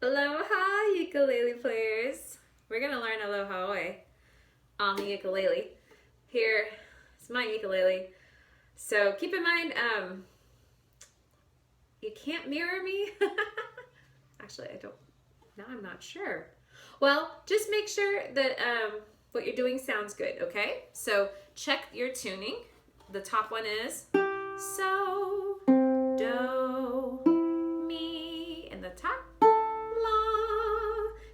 Aloha, ukulele players. We're going to learn Aloha Oe on the ukulele. Here is my ukulele. So keep in mind, you can't mirror me. Actually, now I'm not sure. Well, just make sure that what you're doing sounds good, okay? So check your tuning. The top one is so, do, mi, and the top, la.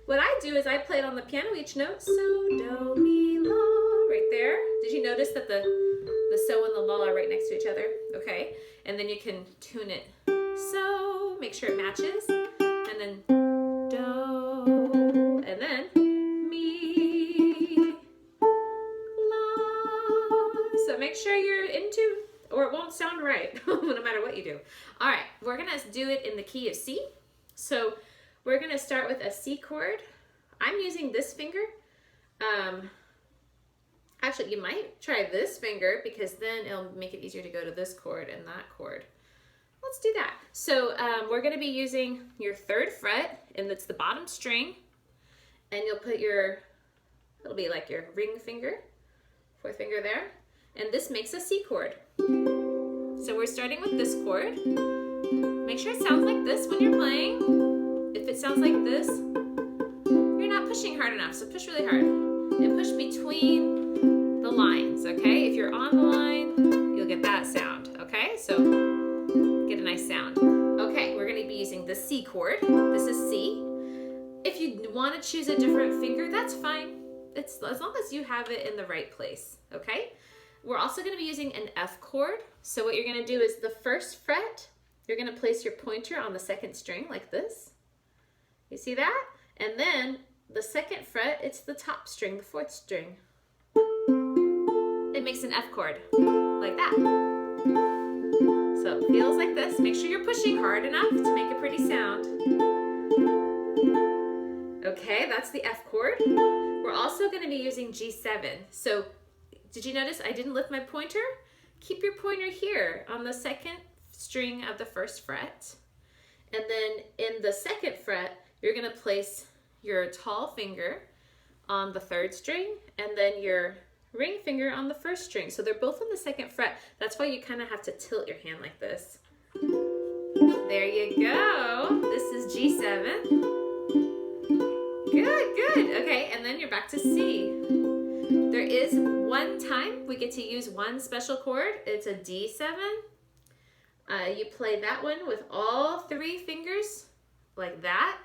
What I do is I play it on the piano each note, so, do, mi, la, right there. Did you notice that the so and the la are right next to each other? Okay, and then you can tune it. So, make sure it matches, and then do, and then mi, la. So make sure you're in tune, or it won't sound right, no matter what you do. All right, we're gonna do it in the key of C. So we're gonna start with a C chord. I'm using this finger. Actually, you might try this finger because then it'll make it easier to go to this chord and that chord. Let's do that. So we're going to be using your 3rd fret, and it's the bottom string, and you'll put it'll be like your ring finger, 4th finger there, and this makes a C chord. So we're starting with this chord. Make sure it sounds like this when you're playing. If it sounds like this, you're not pushing hard enough, so push really hard. And push between the lines, okay? If you're on the line, you'll get that sound, okay? So get a nice sound. Okay, we're gonna be using the C chord. This is C. If you want to choose a different finger, that's fine. It's as long as you have it in the right place, okay? We're also gonna be using an F chord. So what you're gonna do is the 1st fret, you're gonna place your pointer on the 2nd string like this. You see that? And then the 2nd fret, it's the top string, the 4th string. It makes an F chord, like that. So it feels like this. Make sure you're pushing hard enough to make a pretty sound. Okay, that's the F chord. We're also going to be using G7. So did you notice I didn't lift my pointer? Keep your pointer here on the 2nd string of the 1st fret. And then in the 2nd fret, you're going to place your tall finger on the 3rd string, and then your ring finger on the 1st string. So they're both on the 2nd fret. That's why you kind of have to tilt your hand like this. There you go. This is G7. Good, good. Okay, and then you're back to C. There is one time we get to use one special chord. It's a D7. You play that one with all 3 fingers like that.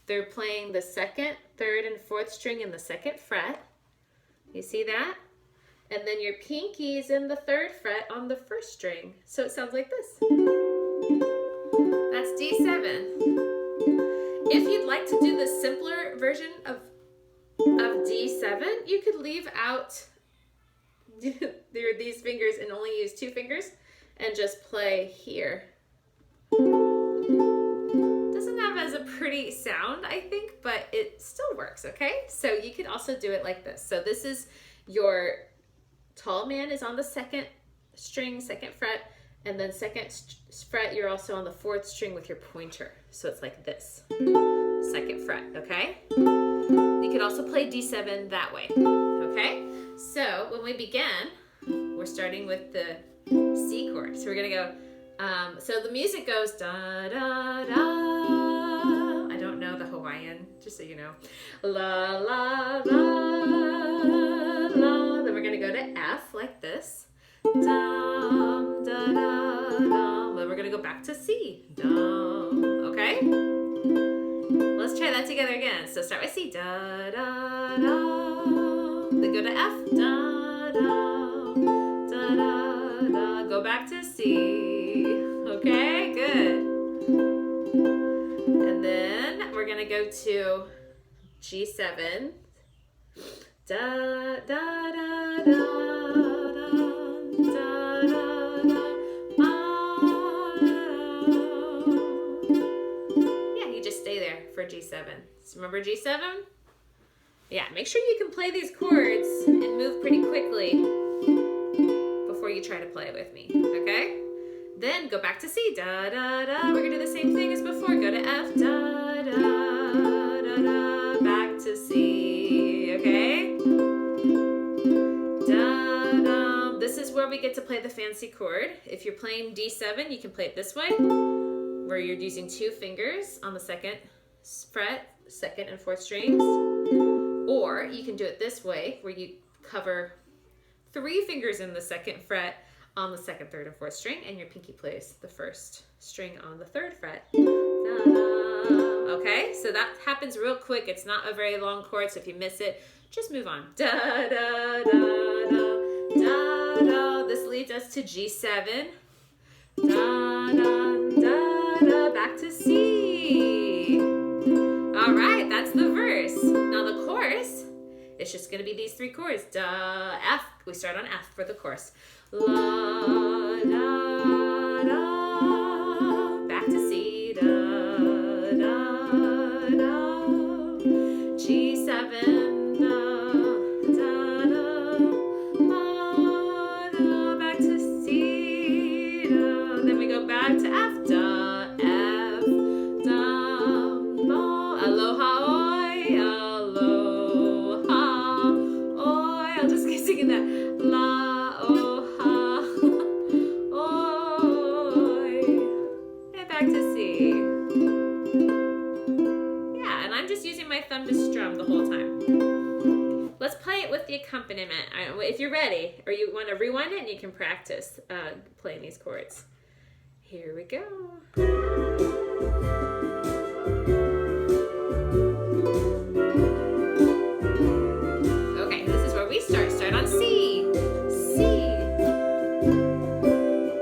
They're playing the 2nd, 3rd, and 4th string in the 2nd fret. You see that? And then your pinky is in the 3rd fret on the 1st string. So it sounds like this. That's D7. If you'd like to do the simpler version of D7, you could leave out these fingers and only use 2 fingers and just play here. Doesn't have as a pretty sound, I think, but it still works, okay? So you could also do it like this. So this is your tall man is on the 2nd string, 2nd fret, and then 2nd fret, you're also on the 4th string with your pointer. So it's like this, 2nd fret, okay? You could also play D7 that way, okay? So when we begin, we're starting with the C chord. So we're gonna go, so the music goes da da da. I don't know the Hawaiian, just so you know. La la la la. Then we're gonna go to F like this. Dum da da dum. Then we're gonna go back to C. Dum. Okay? Let's try that together again. So start with C. Da da da. Then go to F. Da da da da da. Go back to C. Okay, good. And then we're gonna go to G7. Da da da da da da da da. Yeah, you just stay there for G7. So remember G7? Yeah, make sure you can play these chords and move pretty quickly before you try to play it with me, okay? Then go back to C, da da da. We're gonna do the same thing as before. Go to F, da da we get to play the fancy chord. If you're playing D7, you can play it this way, where you're using 2 fingers on the 2nd fret, 2nd and 4th strings. Or you can do it this way, where you cover 3 fingers in the 2nd fret on the 2nd, 3rd, and 4th string, and your pinky plays the 1st string on the 3rd fret. Okay, so that happens real quick. It's not a very long chord, so if you miss it, just move on. Da, da, da, da, da, da. This leads us to G7. Da, da, da, da, back to C. All right, that's the verse. Now the chorus, it's just going to be these 3 chords. Da, F. We start on F for the chorus. La, da, da. Back to C. Da, da, da. G7. Back to F, da, F, da, mo. Aloha Oe, aloha Oe. I'll just keep singing that. La, oha, Oe. And back to C. Yeah, and I'm just using my thumb to strum the whole time. Let's play it with the accompaniment. If you're ready, or you want to rewind it, and you can practice playing these chords. Here we go. Okay, this is where we start. Start on C. C.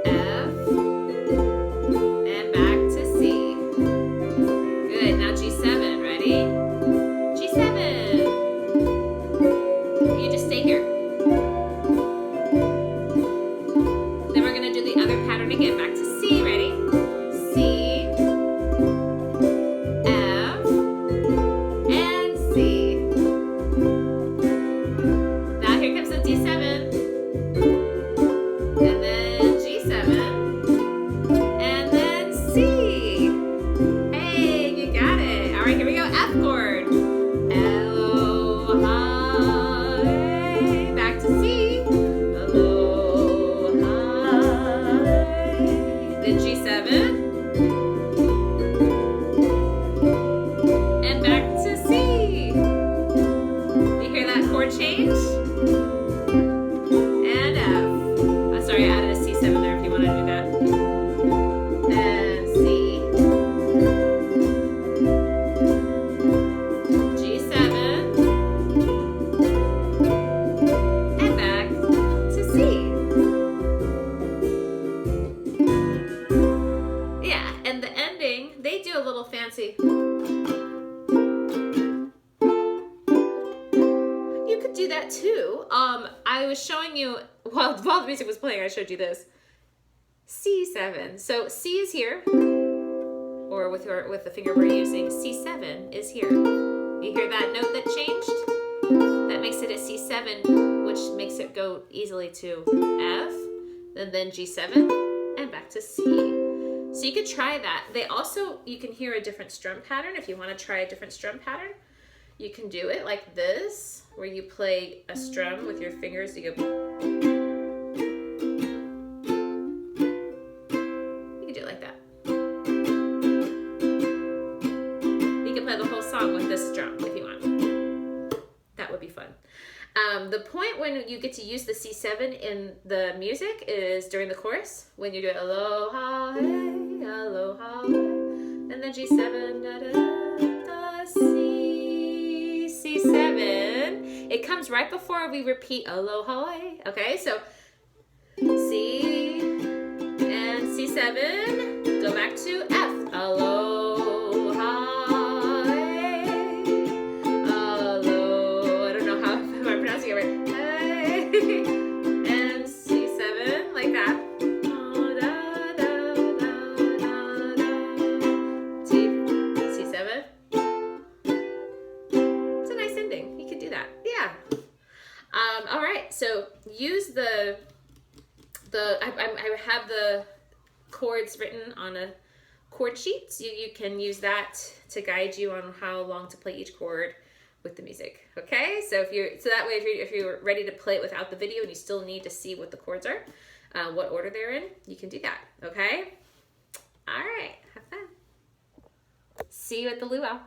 F. And back to C. Good. Now G7. Ready? G7. You just stay here. Then we're going to do the other pattern again. Back to C, ready? C, F, and C. Now here comes the D7, and then G7, and then C. Hey, you got it. All right, here we go. F chord. Aloha. Back to C. Aloha. Then G7, and back to C. You hear that chord change? And F. Oh, sorry, I added a C7 there if you want to do that. And C. G7, and back to C. And the ending, they do a little fancy. You could do that too. I was showing you, while the music was playing, I showed you this. C7. So C is here, or with the finger we're using, C7 is here. You hear that note that changed? That makes it a C7, which makes it go easily to F, and then G7, and back to C. So you could try that. You can hear a different strum pattern. If you want to try a different strum pattern, you can do it like this, where you play a strum with your fingers. You go. You can do it like that. You can play the whole song with this strum if you want. That would be fun. The point when you get to use the C7 in the music is during the chorus, when you do aloha, hey, aloha, and then G7, da, da, da, C, C7. It comes right before we repeat aloha, okay? So C and C7, go back to F, aloha. And C7, like that. C7. It's a nice ending. You could do that. Yeah. All right. So use I have the chords written on a chord sheet. So you can use that to guide you on how long to play each chord. with the music. Okay, so that way if you're ready to play it without the video and you still need to see what the chords are, what order they're in, you can do that. Okay, all right, have fun. See you at the luau.